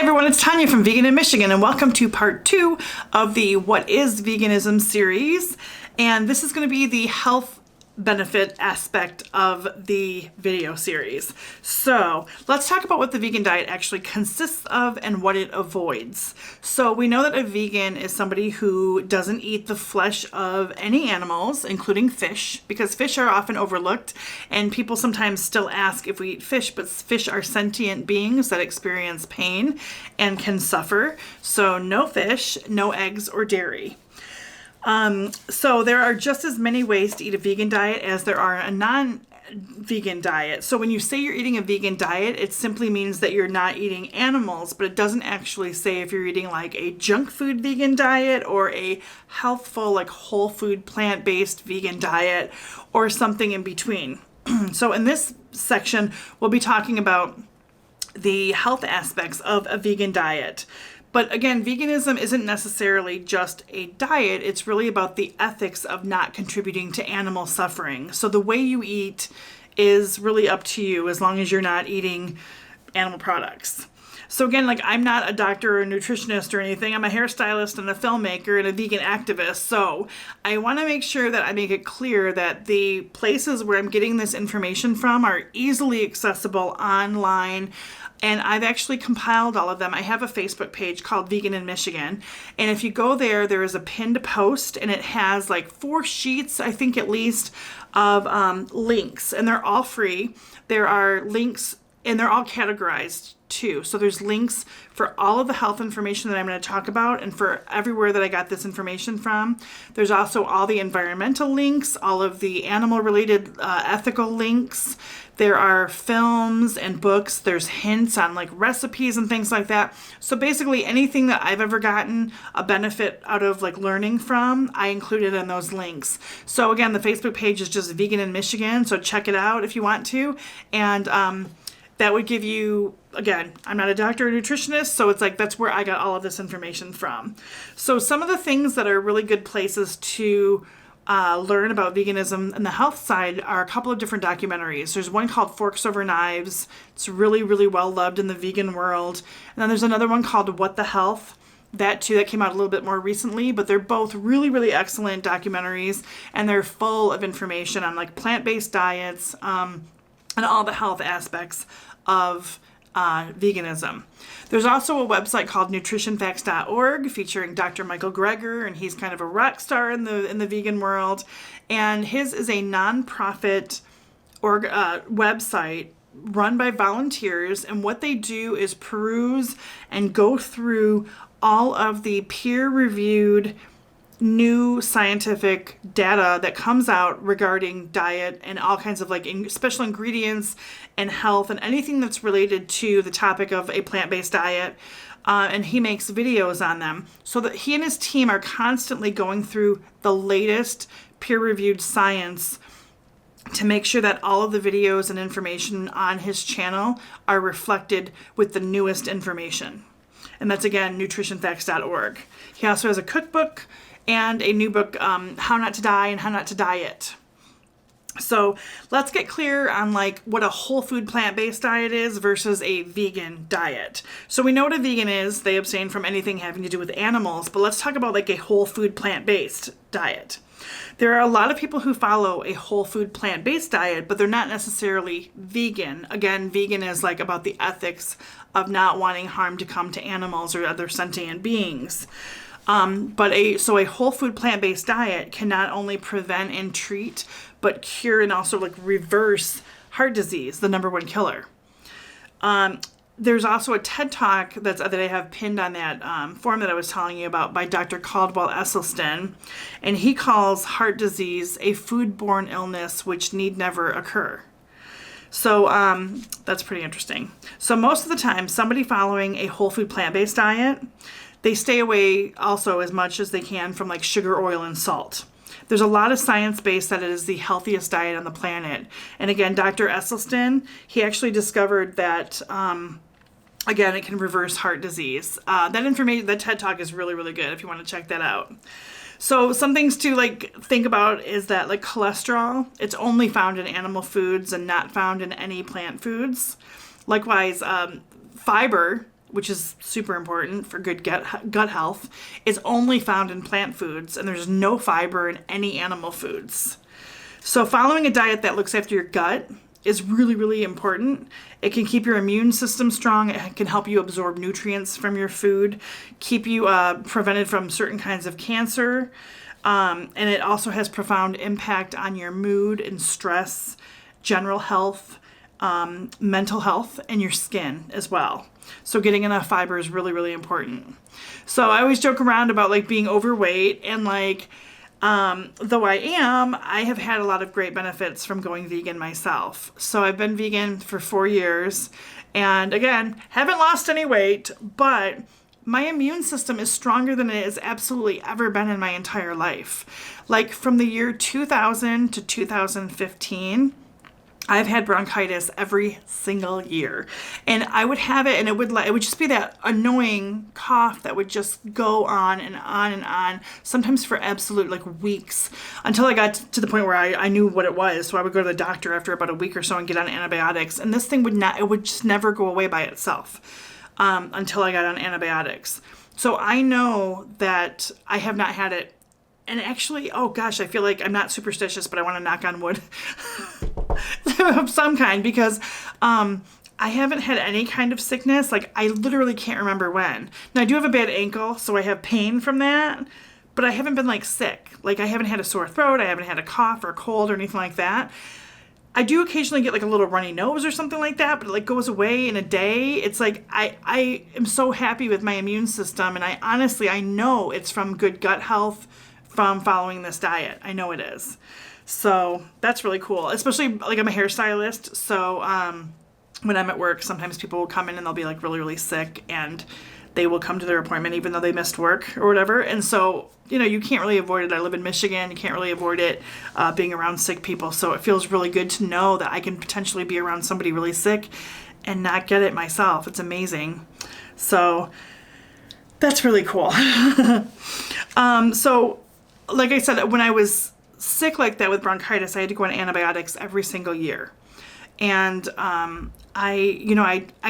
everyone, it's Tanya from Vegan in Michigan, and welcome to part 2 of the What is Veganism series. And this is going to be the health benefit aspect of the video series. So let's talk about what the vegan diet actually consists of and what it avoids. So we know that a vegan is somebody who doesn't eat the flesh of any animals, including fish, because fish are often overlooked, and people sometimes still ask if we eat fish, but fish are sentient beings that experience pain and can suffer. So no fish, no eggs or dairy. So there are just as many ways to eat a vegan diet as there are a non-vegan diet. So when you say you're eating a vegan diet, it simply means that you're not eating animals, but it doesn't actually say if you're eating like a junk food vegan diet or a healthful, like whole food, plant-based vegan diet or something in between. So in this section, we'll be talking about the health aspects of a vegan diet. But again, veganism isn't necessarily just a diet. It's really about the ethics of not contributing to animal suffering. So the way you eat is really up to you as long as you're not eating animal products. So again, like I'm not a doctor or a nutritionist or anything. I'm a hairstylist and a filmmaker and a vegan activist. So I want to make sure that I make it clear that the places where I'm getting this information from are easily accessible online. And I've actually compiled all of them. I have a Facebook page called Vegan in Michigan. And if you go there, there is a pinned post and it has like 4 sheets, I think at least, of links. And they're all free. There are links and they're all categorized too. So there's links for all of the health information that I'm going to talk about and for everywhere that I got this information from. There's also all the environmental links, all of the animal related ethical links. There are films and books. There's hints on like recipes and things like that. So basically anything that I've ever gotten a benefit out of like learning from, I included in those links. So again, the Facebook page is just Vegan in Michigan. So check it out if you want to. And that would give you, again, I'm not a doctor or nutritionist, so it's like that's where I got all of this information from. So some of the things that are really good places to learn about veganism and the health side are a couple of different documentaries. There's one called Forks Over Knives. It's really, really well loved in the vegan world. And then there's another one called What the Health. That too, that came out a little bit more recently, but they're both really, really excellent documentaries, and they're full of information on like plant-based diets and all the health aspects of veganism. There's also a website called nutritionfacts.org featuring Dr. Michael Greger, and he's kind of a rock star in the vegan world. And his is a nonprofit website run by volunteers, and what they do is peruse and go through all of the peer-reviewed new scientific data that comes out regarding diet and all kinds of like special ingredients and health and anything that's related to the topic of a plant-based diet. And he makes videos on them so that he and his team are constantly going through the latest peer-reviewed science to make sure that all of the videos and information on his channel are reflected with the newest information. And that's, again, nutritionfacts.org. He also has a cookbook and a new book, How Not to Die and How Not to Diet. So let's get clear on like what a whole food plant-based diet is versus a vegan diet. So we know what a vegan is. They abstain from anything having to do with animals, but let's talk about like a whole food plant-based diet. There are a lot of people who follow a whole food plant-based diet, but they're not necessarily vegan. Again, vegan is like about the ethics of not wanting harm to come to animals or other sentient beings. But a whole food plant-based diet can not only prevent and treat, but cure and also like reverse heart disease, the #1 killer. There's also a TED Talk that I have pinned on that form that I was telling you about by Dr. Caldwell Esselstyn, and he calls heart disease a foodborne illness which need never occur. So that's pretty interesting. So most of the time, somebody following a whole food plant-based diet, they stay away also as much as they can from like sugar, oil, and salt. There's a lot of science based that it is the healthiest diet on the planet. And again, Dr. Esselstyn, he actually discovered that, again, it can reverse heart disease. That information, that TED Talk is really, really good if you want to check that out. So some things to like think about is that like cholesterol, it's only found in animal foods and not found in any plant foods. Likewise, fiber, which is super important for good gut health, is only found in plant foods, and there's no fiber in any animal foods. So following a diet that looks after your gut is really, really important. It can keep your immune system strong. It can help you absorb nutrients from your food, keep you prevented from certain kinds of cancer. And it also has profound impact on your mood and stress, general health, mental health, and your skin as well. So getting enough fiber is really, really important. So I always joke around about like being overweight, and like, though I have had a lot of great benefits from going vegan myself. So I've been vegan for 4 years, and again, haven't lost any weight, but my immune system is stronger than it has absolutely ever been in my entire life. Like from the year 2000 to 2015, I've had bronchitis every single year, and I would have it, and it would just be that annoying cough that would just go on and on and on, sometimes for absolute like weeks, until I got to the point where I knew what it was. So I would go to the doctor after about a week or so and get on antibiotics, and this thing would just never go away by itself until I got on antibiotics. So I know that I have not had it. And actually, oh gosh, I feel like I'm not superstitious, but I want to knock on wood of some kind, because I haven't had any kind of sickness. Like, I literally can't remember when. Now, I do have a bad ankle, so I have pain from that, but I haven't been like sick. Like, I haven't had a sore throat. I haven't had a cough or a cold or anything like that. I do occasionally get like a little runny nose or something like that, but it like goes away in a day. It's like, I am so happy with my immune system, and I know it's from good gut health from following this diet. I know it is. So that's really cool. Especially like I'm a hairstylist. So when I'm at work, sometimes people will come in and they'll be like really, really sick, and they will come to their appointment even though they missed work or whatever. And so, you know, you can't really avoid it. I live in Michigan. You can't really avoid it being around sick people. So it feels really good to know that I can potentially be around somebody really sick and not get it myself. It's amazing. So that's really cool. So like I said, when I was sick like that with bronchitis, I had to go on antibiotics every single year. And I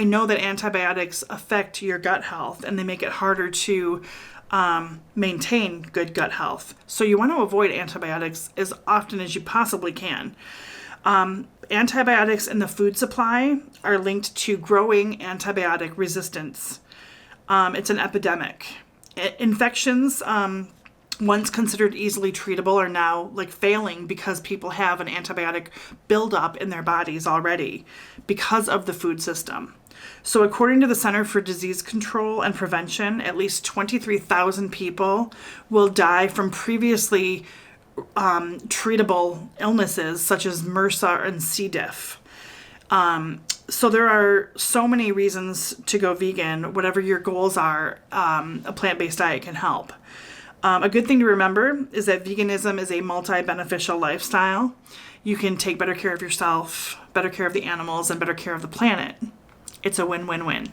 know that antibiotics affect your gut health, and they make it harder to maintain good gut health. So you want to avoid antibiotics as often as you possibly can. Antibiotics in the food supply are linked to growing antibiotic resistance. It's an epidemic. Infections, once considered easily treatable, are now like failing because people have an antibiotic buildup in their bodies already because of the food system. So according to the Center for Disease Control and Prevention, at least 23,000 people will die from previously treatable illnesses such as MRSA and C. diff. So there are so many reasons to go vegan. Whatever your goals are, a plant-based diet can help. A good thing to remember is that veganism is a multi-beneficial lifestyle. You can take better care of yourself, better care of the animals, and better care of the planet. It's a win-win-win.